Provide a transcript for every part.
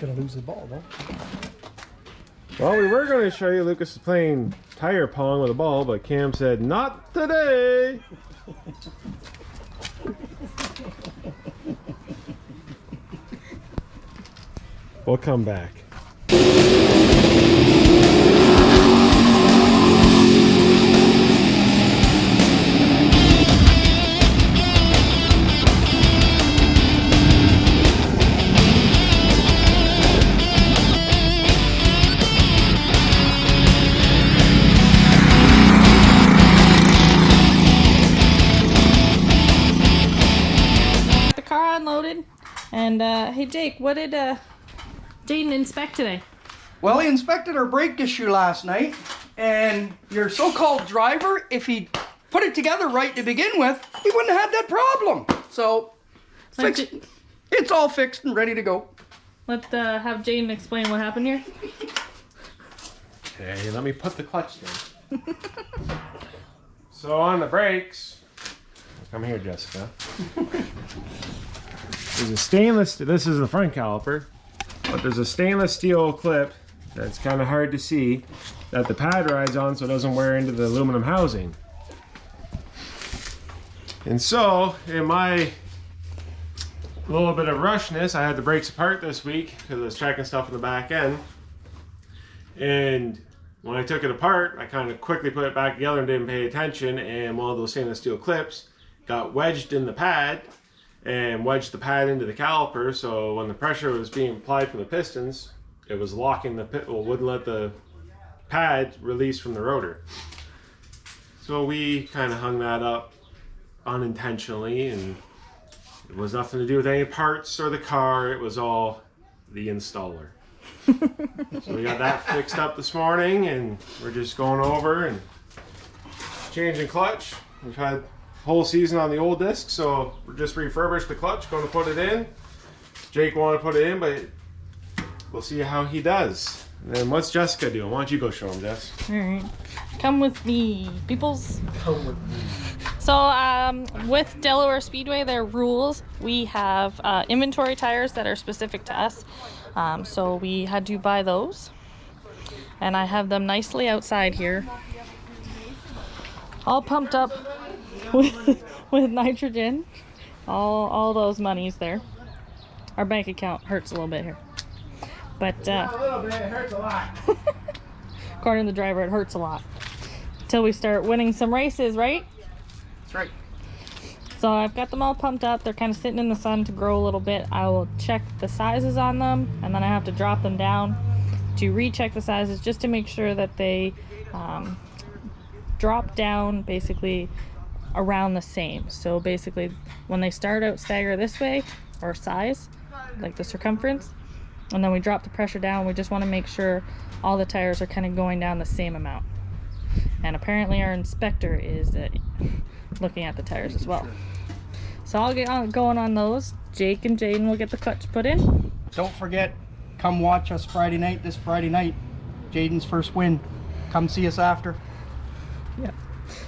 gonna lose the ball, though. Well, we were going to show you Lucas is playing tire pong with a ball, but Cam said, not today! We'll come back. Unloaded. And hey Jake, what did Jaden inspect today? Well, he inspected our brake issue last night, and your so-called driver, if he put it together right to begin with, he wouldn't have had that problem. So it's all fixed and ready to go. Let's have Jaden explain what happened here. Okay, let me put the clutch down. So on the brakes, come here, Jessica. There's a stainless, this is the front caliper, but there's a stainless steel clip that's kind of hard to see that the pad rides on so it doesn't wear into the aluminum housing. And so, in my little bit of rushness, I had the brakes apart this week because I was checking stuff in the back end. And when I took it apart, I kind of quickly put it back together and didn't pay attention, and one of those stainless steel clips got wedged in the pad and wedged the pad into the caliper, so when the pressure was being applied from the pistons, it was locking the pit, well, wouldn't let the pad release from the rotor. So we kind of hung that up unintentionally, and it was nothing to do with any parts or the car, it was all the installer. So we got that fixed up this morning, and we're just going over and changing clutch. We've had whole season on the old disc, so we're just refurbished the clutch, going to put it in. Jake wanted to put it in, but we'll see how he does. And then what's Jessica doing? Why don't you go show him, Jess? All right, come with me, peoples. Come with me. So with Delaware Speedway, their rules, we have inventory tires that are specific to us. So we had to buy those, and I have them nicely outside here, all pumped up with nitrogen. All those monies there. Our bank account hurts a little bit here, but a little bit, it hurts a lot. according to the driver, it hurts a lot until we start winning some races, right? That's right. So I've got them all pumped up. They're kind of sitting in the sun to grow a little bit. I will check the sizes on them, and then I have to drop them down to recheck the sizes just to make sure that they drop down basically around the same. So basically when they start out stagger this way, or size, like the circumference, and then we drop the pressure down, we just want to make sure all the tires are kind of going down the same amount. And apparently our inspector is looking at the tires as well. So I'll get on going on those. Jake and Jaden will get the clutch put in. Don't forget, come watch us Friday night, this Friday night. Jaden's first win. Come see us after. Yeah.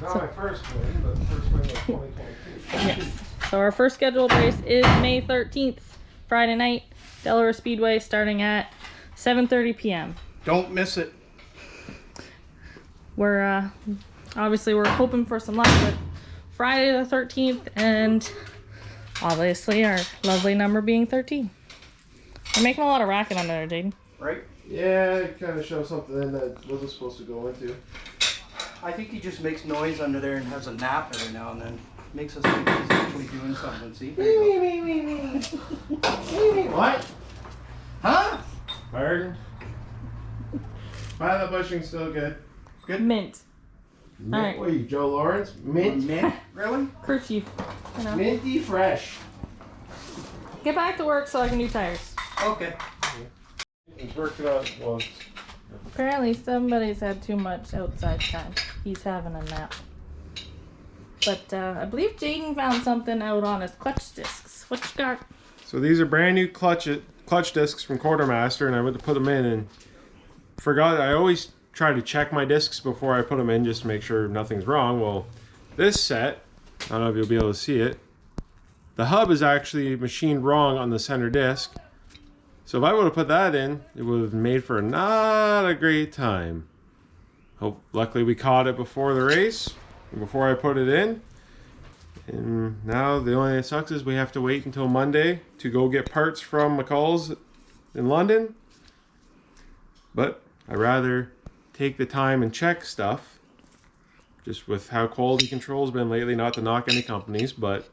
Not my first win, but the first win of 2022. Yes. So our first scheduled race is May 13th, Friday night, Delaware Speedway, starting at 7:30 p.m. Don't miss it. We're obviously we're hoping for some luck with Friday the 13th, and obviously our lovely number being 13. We're making a lot of racket on there, Jaden. Right? Yeah, it kind of shows something in that wasn't supposed to go into. I think he just makes noise under there and has a nap every now and then. Makes us think he's actually doing something. See? There you go. What? Huh? Pardon? Pilot bushing's still good. Good. Mint. Mint, Alright. what are you, Joe Lawrence? Mint? Mint? Really? Kerchief. You know. Minty fresh. Get back to work so I can do tires. Okay. He's working on, well, Apparently somebody's had too much outside time. He's having a nap. But I believe Jaden found something out on his clutch discs. What you got? so these are brand new clutch discs from Quartermaster, and I went to put them in and forgot. I always try to check my discs before I put them in just to make sure nothing's wrong. Well, this set, I don't know if you'll be able to see it, the hub is actually machined wrong on the center disc. So if I would have put that in, it would have made for not a great time. Luckily we caught it before the race, before I put it in. And now the only thing that sucks is we have to wait until Monday to go get parts from McCall's in London. But I'd rather take the time and check stuff. Just with how quality control's been lately, not to knock any companies, but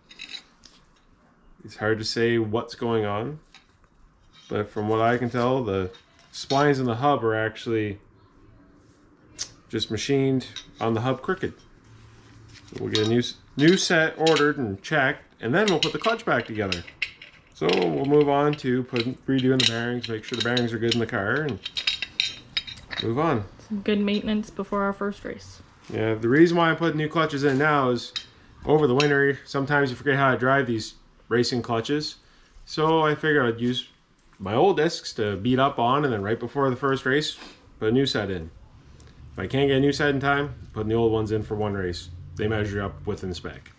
it's hard to say what's going on. But from what I can tell, the splines in the hub are actually just machined on the hub crooked. So we'll get a new set ordered and checked, and then we'll put the clutch back together. So we'll move on to redoing the bearings, make sure the bearings are good in the car, and move on. Some good maintenance before our first race. Yeah, the reason why I'm putting new clutches in now is over the winter, sometimes you forget how to drive these racing clutches. So I figured I'd use my old discs to beat up on, and then right before the first race, put a new set in. If I can't get a new set in time, putting the old ones in for one race. They measure up within spec.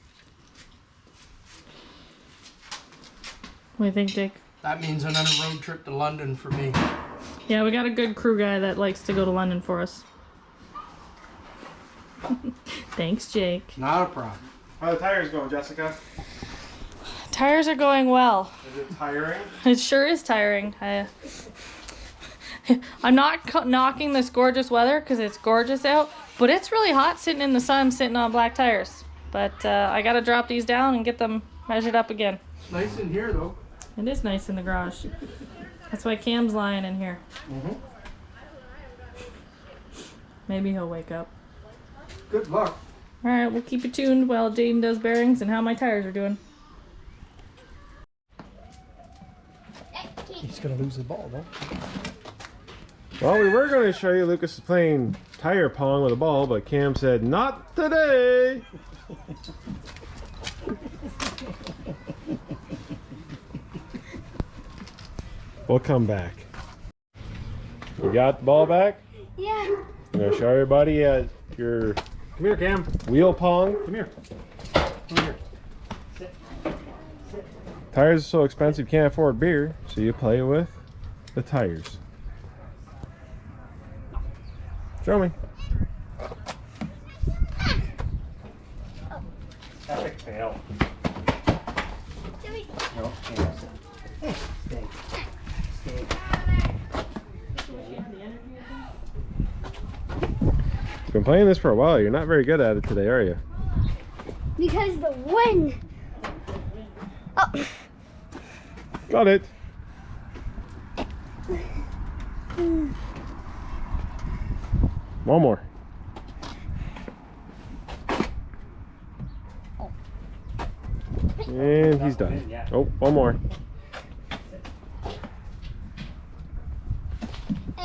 What do you think, Jake? That means another road trip to London for me. Yeah, we got a good crew guy that likes to go to London for us. Thanks, Jake. Not a problem. How are the tires going, Jessica? Tires are going well. Is it tiring? It sure is tiring. I'm not knocking this gorgeous weather because it's gorgeous out, but it's really hot sitting in the sun, sitting on black tires. But I gotta drop these down and get them measured up again. It's nice in here though. It is nice in the garage. That's why Cam's lying in here. Maybe he'll wake up. Good luck. All right, we'll keep you tuned while Jaden does bearings and how my tires are doing. He's gonna lose the ball though. Well, we were going to show you Lucas is playing tire pong with a ball, but Cam said, not today. We'll come back. You got the ball back? Yeah. I'm going to show everybody your Come here, Cam. wheel pong. Come here. Come here. Tires are so expensive you can't afford beer, so you play with the tires. Show me. Epic fail. No, stay. Stay. You've been playing this for a while. You're not very good at it today, are you? Because the wind. Oh. Got it. One more. And he's done. Oh, one more.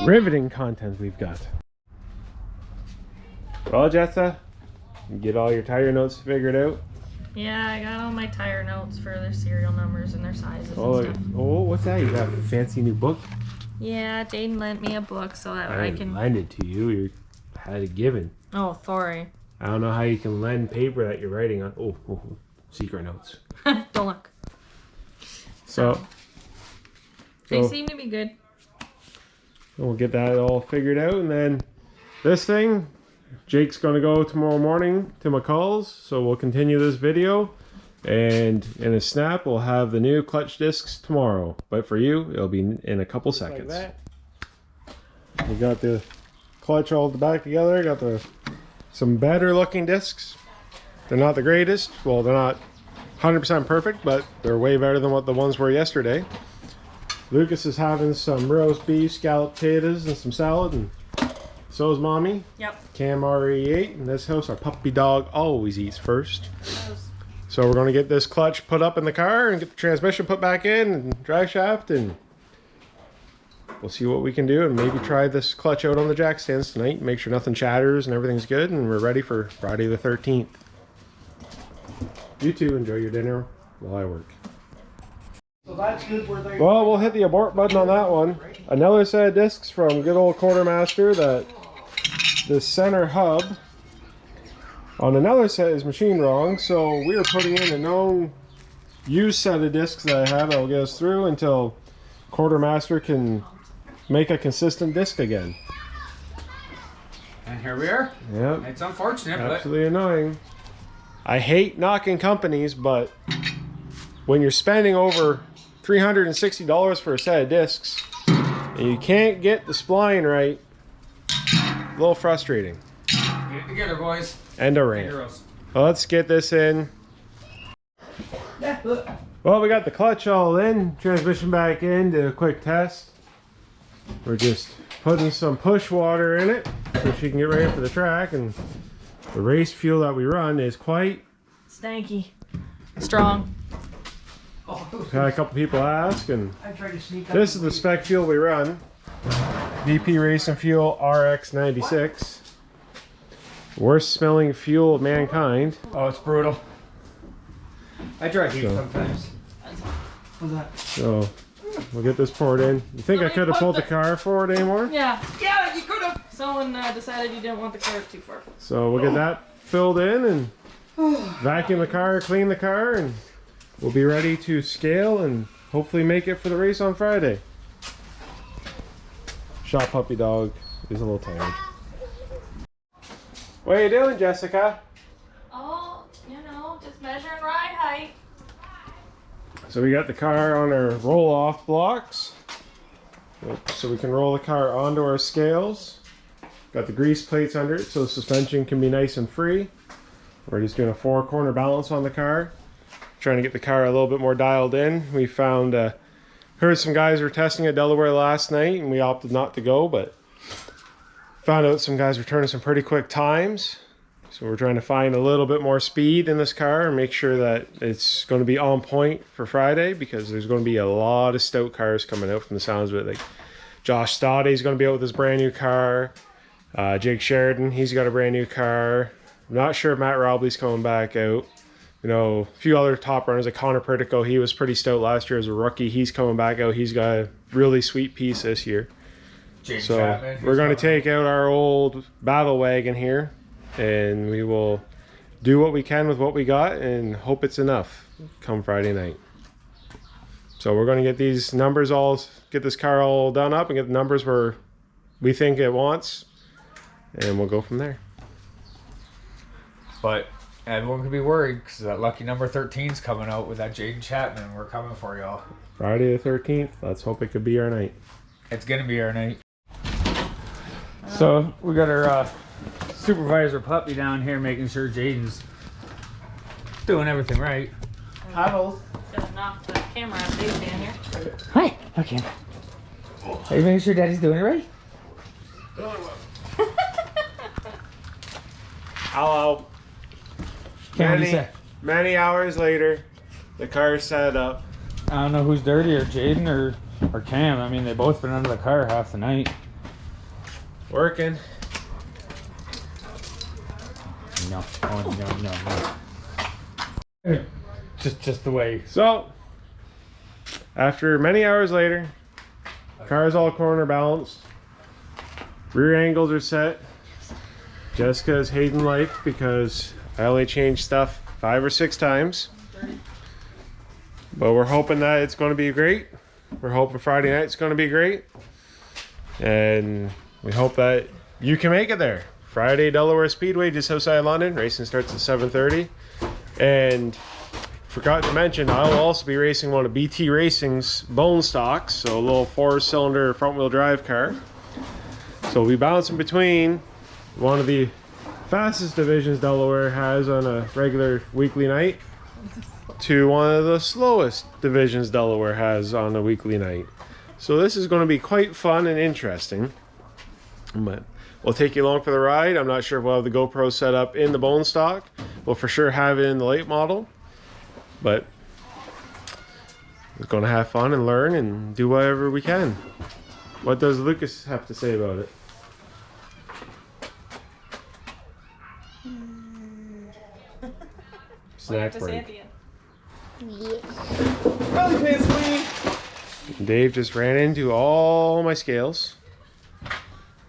Riveting content we've got. Well, Jessa, you get all your tire notes figured out? Yeah, I got all my tire notes for their serial numbers and their sizes Oh, and stuff. oh, what's that? You got a fancy new book? Yeah, Jaden lent me a book so that I didn't can... lend it to you. You had it given. Oh, sorry. I don't know how you can lend paper that you're writing on. Oh, secret notes. Don't look. So They seem to be good. we'll get that all figured out, and then this thing, Jake's gonna go tomorrow morning to McCall's, so we'll continue this video, and in a snap we'll have the new clutch discs tomorrow, but for you it'll be in a couple seconds. Like that. We got the clutch all back together, got some better looking discs. They're not the greatest, well, they're not 100% perfect, but they're way better than what the ones were yesterday. Lucas is having some roast beef, scalloped potatoes, and some salad, and so is Mommy. Yep. Cam already ate. In this house, our puppy dog always eats first. So we're going to get this clutch put up in the car and get the transmission put back in and drive shaft, and we'll see what we can do, and maybe try this clutch out on the jack stands tonight, make sure nothing chatters and everything's good, and we're ready for Friday the 13th. You two enjoy your dinner while I work. So that's good where they. Well, we'll hit the abort button on that one. Another set of discs from good old Quartermaster. That the center hub on another set is machined wrong, so we are putting in a known used set of discs that I have that will get us through until quartermaster can make a consistent disc again. And here we are. Yep. It's unfortunate, Absolutely annoying. I hate knocking companies, but when you're spending over $360 for a set of discs and you can't get the spline right, a little frustrating. but get it together, boys. And a rant. Heroes. Well, let's get this in. Yeah, look. Well, we got the clutch all in, transmission back in, did a quick test. We're just putting some push water in it so she can get ready for the track, and the race fuel that we run is quite Stanky. Strong. had a couple people ask, and I tried to sneak up. this is the spec fuel we run. VP Racing Fuel RX96. Worst smelling fuel of mankind. Oh, it's brutal. I drive heat So- sometimes. What's that? So we'll get this poured in. You think I could have pulled the car forward anymore? Yeah. Yeah, you could have. Someone decided you didn't want the car too far. So we'll get that filled in and vacuum the car, clean the car, and we'll be ready to scale and hopefully make it for the race on Friday. Shot puppy dog is a little tired. What are you doing, Jessica? Oh, just measuring ride height. So we got the car on our roll-off blocks, so we can roll the car onto our scales. Got the grease plates under it so the suspension can be nice and free. We're just doing a 4-corner balance on the car, trying to get the car a little bit more dialed in. We found, heard some guys were testing at Delaware last night, and we opted not to go, but found out some guys were turning some pretty quick times. So we're trying to find a little bit more speed in this car and make sure that it's going to be on point for Friday, because there's going to be a lot of stout cars coming out from the sounds of it. Like Josh Stoddard's going to be out with his brand new car. Jake Sheridan, he's got a brand new car. I'm not sure if Matt Robley's coming back out. You know, a few other top runners like Connor Pertico, he was pretty stout last year as a rookie. He's coming back out. He's got a really sweet piece this year. James So Chapman, we're going to take out our old battle wagon here, and we will do what we can with what we got and hope it's enough come Friday night. So we're going to get these numbers get this car all done up and get the numbers where we think it wants, and we'll go from there. But everyone could be worried because that lucky number 13's coming out with that Jaden Chapman. We're coming for y'all. Friday the 13th, let's hope it could be our night. It's gonna be our night. So we got our supervisor puppy down here making sure Jaden's doing everything right. Paddles. Gotta knock the camera out of Dave down here. Hi. Okay. Are you making sure Daddy's doing it right? Hello. Can't really say. Many hours later, the car's set up. I don't know who's dirtier, Jaden or Cam. I mean, they both been under the car half the night. Working. No. Oh, no. Just the way. So, after many hours later, car's all corner balanced. Rear angles are set. Jessica is hating life because I only changed stuff 5 or 6 times. But we're hoping that it's going to be great. We're hoping Friday night's going to be great. And we hope that you can make it there. Friday, Delaware Speedway, just outside London. Racing starts at 7:30. And forgot to mention, I'll also be racing one of BT Racing's bone stocks. So a little 4-cylinder front-wheel drive car. So we'll be bouncing between one of the fastest divisions Delaware has on a regular weekly night to one of the slowest divisions Delaware has on a weekly night. So this is going to be quite fun and interesting. But we'll take you along for the ride. I'm not sure if we'll have the GoPro set up in the bone stock. We'll for sure have it in the late model. But we're going to have fun and learn and do whatever we can. What does Lucas have to say about it? Snack break. Belly pants clean. Dave just ran into all my scales.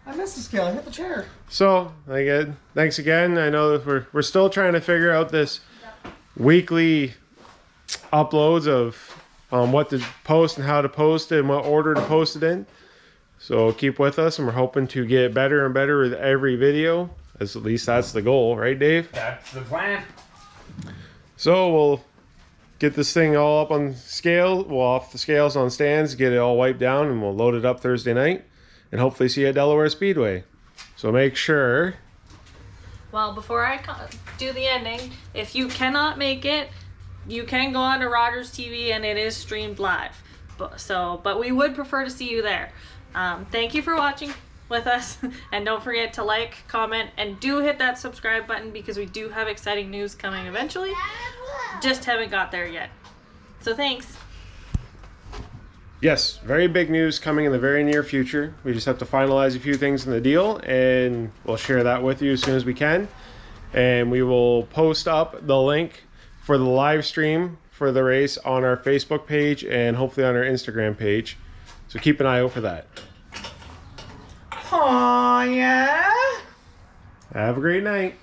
I missed the scale. I hit the chair. So, again, thanks again. I know that we're still trying to figure out this weekly uploads of on what to post and how to post it and what order to post it in. So keep with us, and we're hoping to get better and better with every video. At least that's the goal, right, Dave? That's the plan. So we'll get this thing all up on scale, well, off the scales on stands, get it all wiped down, and we'll load it up Thursday night, and hopefully see you at Delaware Speedway. So make sure. Well, before I do the ending, if you cannot make it, you can go on to Rogers TV and it is streamed live. But we would prefer to see you there. Thank you for watching with us, and don't forget to like, comment, and do hit that subscribe button because we do have exciting news coming eventually. Just haven't got there yet. So thanks. Yes, very big news coming in the very near future. We just have to finalize a few things in the deal, and we'll share that with you as soon as we can. And we will post up the link for the live stream for the race on our Facebook page and hopefully on our Instagram page. So keep an eye out for that. Oh yeah. Have a great night.